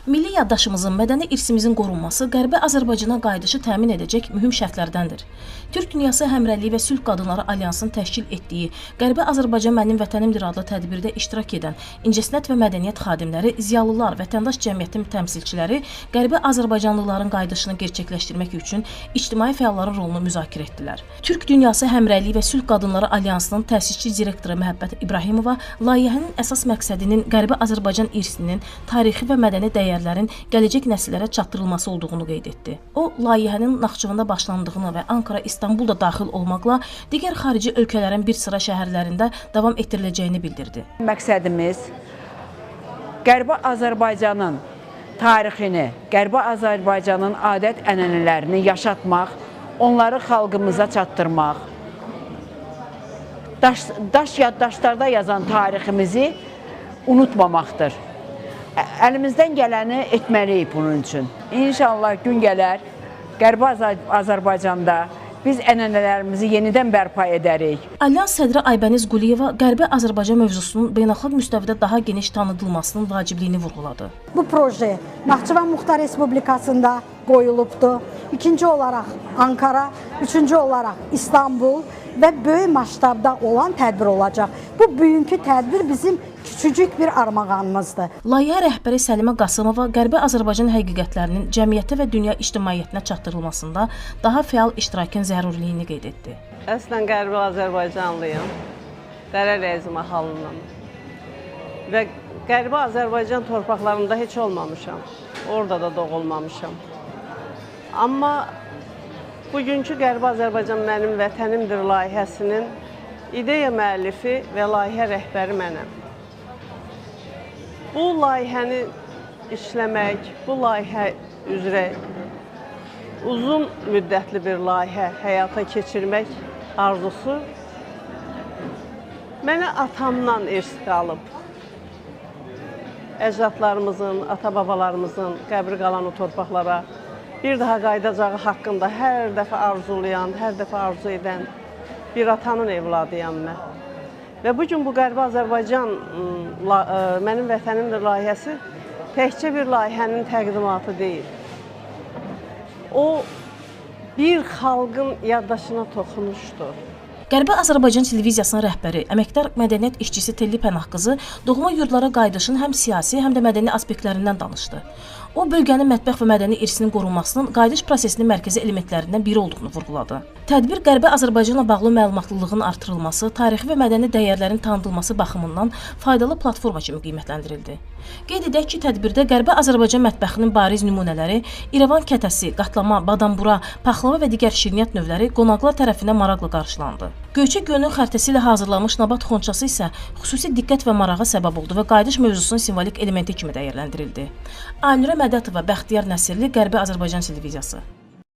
Milli yaddaşımızın, mədəni irsimizin qorunması Qərbi Azərbaycana qayıdışı təmin edəcək mühüm şərtlərdəndir. Türk Dünyası Həmrəyliyi və Sülh Qadınları Alyansının təşkil etdiyi Qərbi Azərbaycan Mənim Vətənimdir adlı tədbirdə iştirak edən incəsənət və mədəniyyət xadimləri, ziyalılar, vətəndaş cəmiyyətin təmsilçiləri Qərbi Azərbaycanlıların qayıdışını gerçəkləşdirmək üçün ictimai fəalların rolunu müzakirə etdilər. Türk Dünyası Həmrəyliyi və Sülh Qadınları Alyansının təsisçi direktoru Məhəbbət İbrahimova layihənin əsas məqsədinin Qərbi Azərbaycan irsinin tarixi və mədəni dəyərlərin gələcək nəsillərə çatdırılması olduğunu qeyd etdi. O, layihənin Naxçıvanda başlandığını və Ankara, İstanbulda daxil olmaqla digər xarici ölkələrin bir sıra şəhərlərində davam etdiriləcəyini bildirdi. Məqsədimiz Qərbi Azərbaycanın tarixini, Qərbi Azərbaycanın adət-ənənələrini yaşatmaq, onları xalqımıza çatdırmaq, daş yaddaşlarda yazan tariximizi unutmamaqdır. Əlimizdən gələni etməliyik bunun üçün. İnşallah gün gələr, Qərbi Azərbaycanda biz ənənələrimizi yenidən bərpa edərik. Alyans sədri Aybəniz Quliyeva Qərbi Azərbaycan mövzusunun beynəlxalq müstəvidə daha geniş tanıdılmasının vacibliyini vurğuladı. Bu proje Naxçıvan Muxtar Respublikasında qoyulubdur. İkinci olaraq Ankara, üçüncü olaraq İstanbul və böyük masштабda olan tədbir olacaq. Bu bugünkü tədbir bizim küçücük bir armağanımızdır. Layihə rəhbəri Səlimə Qasımova Qərbi Azərbaycan həqiqətlərinin cəmiyyətə və dünya ictimaiyyətinə çatdırılmasında daha fəal iştirakın zərurliyini qeyd etdi. Əslən Qərbi Azərbaycanlıyam, Dərələyizm ahalından və Qərbi Azərbaycan torpaqlarında heç olmamışam, orada da doğulmamışam. Amma bugünkü Qərbi Azərbaycan Mənim Vətənimdir layihəsinin ideya müəllifi və layihə rəhbəri mənəm. Bu layihəni işləmək, bu layihə üzrə uzun müddətli bir layihə həyata keçirmək arzusu mənə atamdan irs qalıb. Əcdadlarımızın, ata-babalarımızın qəbri qalan o torpaqlara bir daha qayıdacağı haqqında hər dəfə arzulayan, hər dəfə arzu edən bir atanın evladıyam mən. Və bugün bu Qərbi Azərbaycan Mənim Vətənimdir layihəsi təkcə bir layihənin təqdimatı deyil. O, bir xalqın yaddaşına toxunuşdur. Qərbi Azərbaycan televiziyasının rəhbəri, əməkdar mədəniyyət işçisi Telli Pənah qızı doğma yurdlara qayıdışın həm siyasi, həm də mədəni aspektlərindən danışdı. O, bölgənin mətbəx və mədəni irsinin qorunmasının qayıdış prosesinin mərkəzi elementlərindən biri olduğunu vurğuladı. Tədbir Qərbi Azərbaycanla bağlı məlumatlılığın artırılması, tarixi və mədəni dəyərlərin tanıdılması baxımından faydalı platforma kimi qiymətləndirildi. Qeyd edək ki, tədbirdə Qərbi Azərbaycan mətbəxinin bariz nümunələri, İrəvan kətəsi, qatlama, badambura, paxlava və digər şirniyyat növləri qonaqlar tərəfindən maraqla qarşılandı. Göyçə gölünün xəritəsi ilə hazırlanmış nabat xonçası isə xüsusi diqqət və marağa səbəb oldu və qayıdış mövzusunun simvolik elementi kimi dəyərləndirildi. Aynurə Mədətova, Bəxtiyar Nəsirli, Qərbi Azərbaycan televiziyası.